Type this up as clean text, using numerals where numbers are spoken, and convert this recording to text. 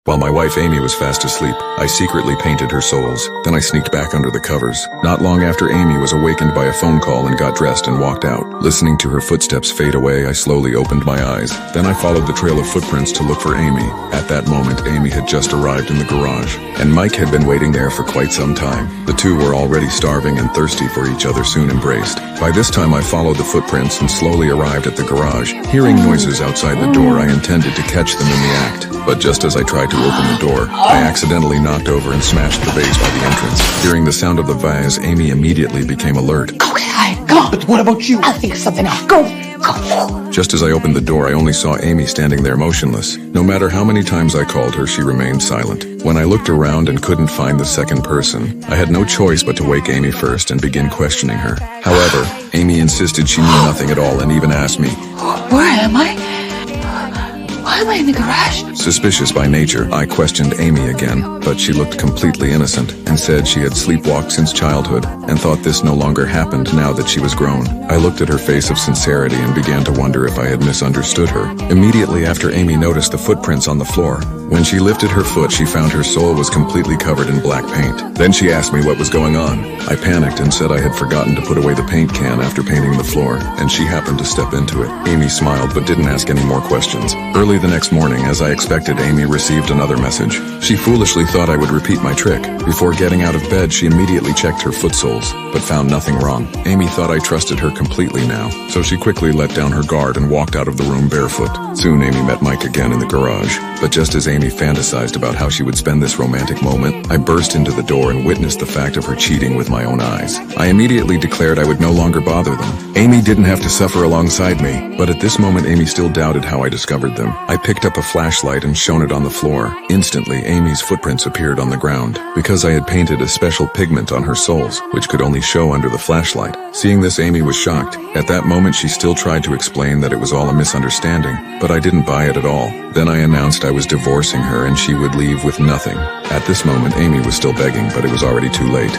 While my wife Amy was fast asleep, I secretly painted her soles. Then I sneaked back under the covers. Not long after Amy was awakened by a phone call and got dressed and walked out. Listening to her footsteps fade away, I slowly opened my eyes. Then I followed the trail of footprints to look for Amy. At that moment, Amy had just arrived in the garage, and Mike had been waiting there for quite some time. The two were already starving and thirsty for each other, soon embraced. By this time, I followed the footprints and slowly arrived at the garage. Hearing noises outside the door, I intended to catch them in the act. But just as I tried to open the door, I accidentally knocked over and smashed the vase by the entrance. Hearing the sound of the vase, Amy immediately became alert. Okay, come on. But what about you? I'll think of something else. Go. Just as I opened the door, I only saw Amy standing there motionless. No matter how many times I called her, she remained silent. When I looked around and couldn't find the second person, I had no choice but to wake Amy first and begin questioning her. However, Amy insisted she knew nothing at all and even asked me, Where am I? Why am I in the garage? Suspicious by nature, I questioned Amy again, but she looked completely innocent and said she had sleepwalked since childhood and thought this no longer happened now that she was grown. I looked at her face of sincerity and began to wonder if I had misunderstood her. Immediately after, Amy noticed the footprints on the floor. When she lifted her foot, she found her sole was completely covered in black paint. Then she asked me what was going on. I panicked and said I had forgotten to put away the paint can after painting the floor, and she happened to step into it. Amy smiled but didn't ask any more questions. Early the next morning, as I expected, Amy received another message. She foolishly thought I would repeat my trick. Before getting out of bed, she immediately checked her foot soles, but found nothing wrong. Amy thought I trusted her completely now, so she quickly let down her guard and walked out of the room barefoot. Soon Amy met Mike again in the garage, but just as Amy fantasized about how she would spend this romantic moment, I burst into the door and witnessed the fact of her cheating with my own eyes. I immediately declared I would no longer bother them. Amy didn't have to suffer alongside me, but at this moment Amy still doubted how I discovered them. I picked up a flashlight and shone it on the floor. Instantly, Amy's footprints appeared on the ground, because I had painted a special pigment on her soles, which could only show under the flashlight. Seeing this, Amy was shocked. At that moment, she still tried to explain that it was all a misunderstanding, but I didn't buy it at all. Then I announced I was divorcing her and she would leave with nothing. At this moment, Amy was still begging, but it was already too late.